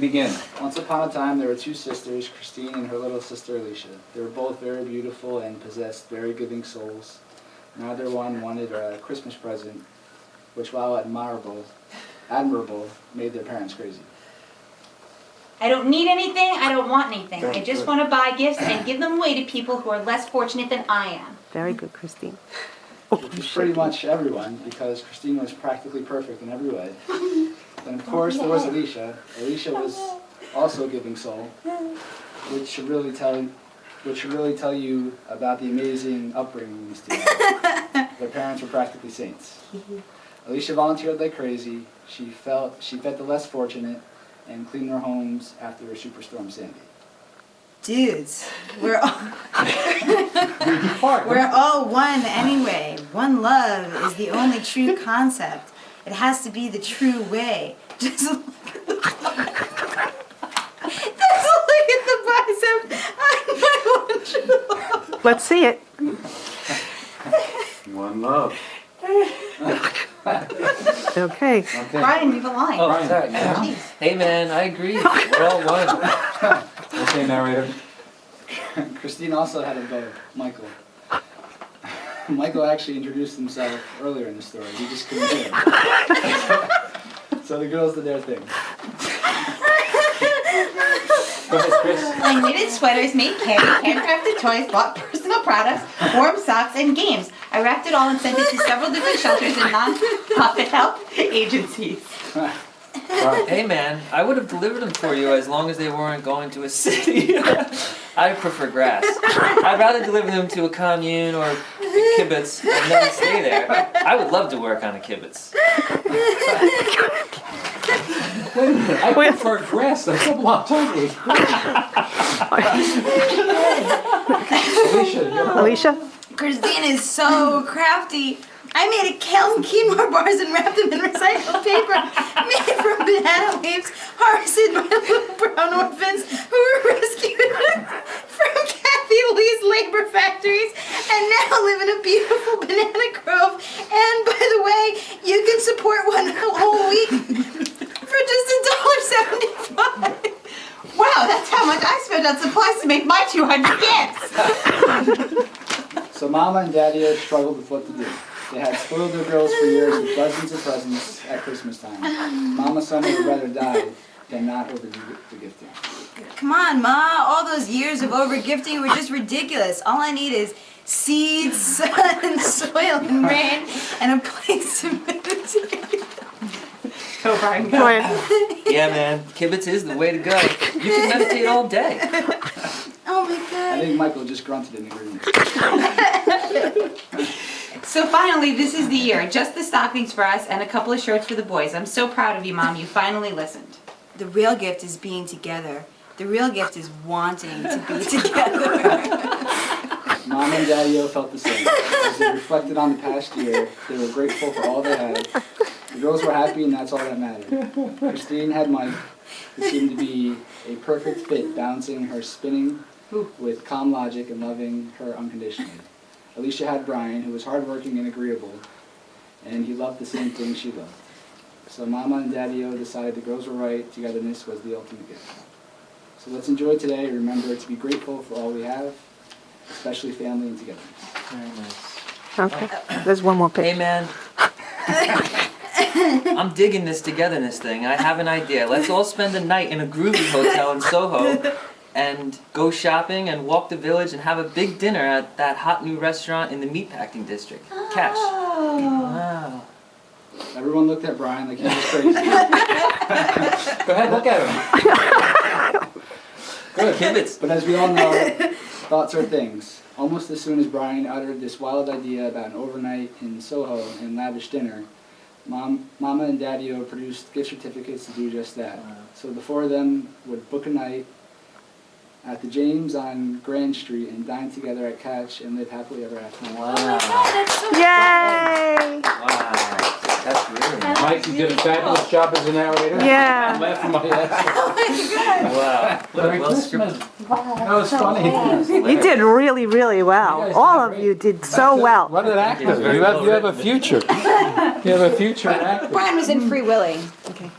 begin. Once upon a time, there were two sisters, Christine and her little sister Alicia. They were both very beautiful and possessed very giving souls. Neither one wanted a Christmas present, which, while admirable, made their parents crazy. I don't need anything, I don't want anything. I just want to buy gifts and give them away to people who are less fortunate than I am. Very good, Christine. Which was pretty much everyone, because Christine was practically perfect in every way. And of course, there was Alicia. Alicia was also a giving soul, which should really tell you about the amazing upbringing these two had. Their parents were practically saints. Alicia volunteered like crazy. She fed the less fortunate and cleaned their homes after Superstorm Sandy. Dudes, we're all one anyway. One love is the only true concept. It has to be the true way. Just look at the bicep on my one true love. Let's see it. One love. Okay. Brian, leave a line. Oh, sorry. Jeez. Hey man, I agree. We're all one. Okay, narrator. Christine also had a beau, Michael. Michael actually introduced himself earlier in the story. He just couldn't hear him. So the girls did their thing. Go ahead, Chris. I knitted sweaters, made candy, handcrafted toys, bought personal products, warm socks, and games. I wrapped it all and sent it to several different shelters and non-profit help agencies. Hey man, I would have delivered them for you as long as they weren't going to a city. I prefer grass. I'd rather deliver them to a commune or a kibbutz and then stay there. I would love to work on a kibbutz. Wait a minute, I prefer grass. That's a lot totally. Alicia? Christine is so crafty. I made a kale and quinoa bars and wrapped them in recycled paper made from banana leaves harvested by little brown orphans who were rescued from Kathy Lee's labor factories and now live in a beautiful banana grove. And by the way, you can support one whole week for just $1.75. Wow, that's how much I spent on supplies to make my 200 gifts. So Mama and Daddy struggled with what to do. They had spoiled their girls for years with dozens of presents at Christmas time. Mama Summer would rather die than not overdo the gifting. Come on, Ma. All those years of over-gifting were just ridiculous. All I need is seeds, sun, soil, and rain, and a place to meditate. Go, Brian, go. Yeah man, kibbutz is the way to go. You can meditate all day. Oh my I God. think Michael just grunted in agreement. So finally, this is the year. Just the stockings for us and a couple of shirts for the boys. I'm so proud of you, Mom. You finally listened. The real gift is being together. The real gift is wanting to be together. Mama and Daddy felt the same. As they reflected on the past year, they were grateful for all they had. The girls were happy, and that's all that mattered. Christine had Mike, who seemed to be a perfect fit, balancing her spinning with calm logic and loving her unconditionally. Alicia had Brian, who was hardworking and agreeable, and he loved the same things she loved. So Mama and Daddy-O decided the girls were right, togetherness was the ultimate gift. So let's enjoy today and remember to be grateful for all we have, especially family and togetherness. Very nice. Okay. There's one more Hey picture. man. I'm digging this togetherness thing. I have an idea. Let's all spend a night in a groovy hotel in Soho and go shopping and walk the village and have a big dinner at that hot new restaurant in the meatpacking district. Catch. Wow. Everyone looked at Brian like he was crazy. Go ahead, look at him. Good. Kibbutz. But as we all know, thoughts are things. Almost as soon as Brian uttered this wild idea about an overnight in Soho and lavish dinner, Mama and Daddy-O produced gift certificates to do just that. So the four of them would book a night at the James on Grand Street and dine together at Catch and live happily ever after. Wow. Yay! Wow. That's really nice. Mike, you did a fabulous job as a narrator. I'm Yeah. laughing my ass off. Wow. Merry Well Christmas. scripted. That was funny. You did really, really well. All of you did so well. What an actor. You have a future. You have a future actor. Brian was in Free Willy. Okay.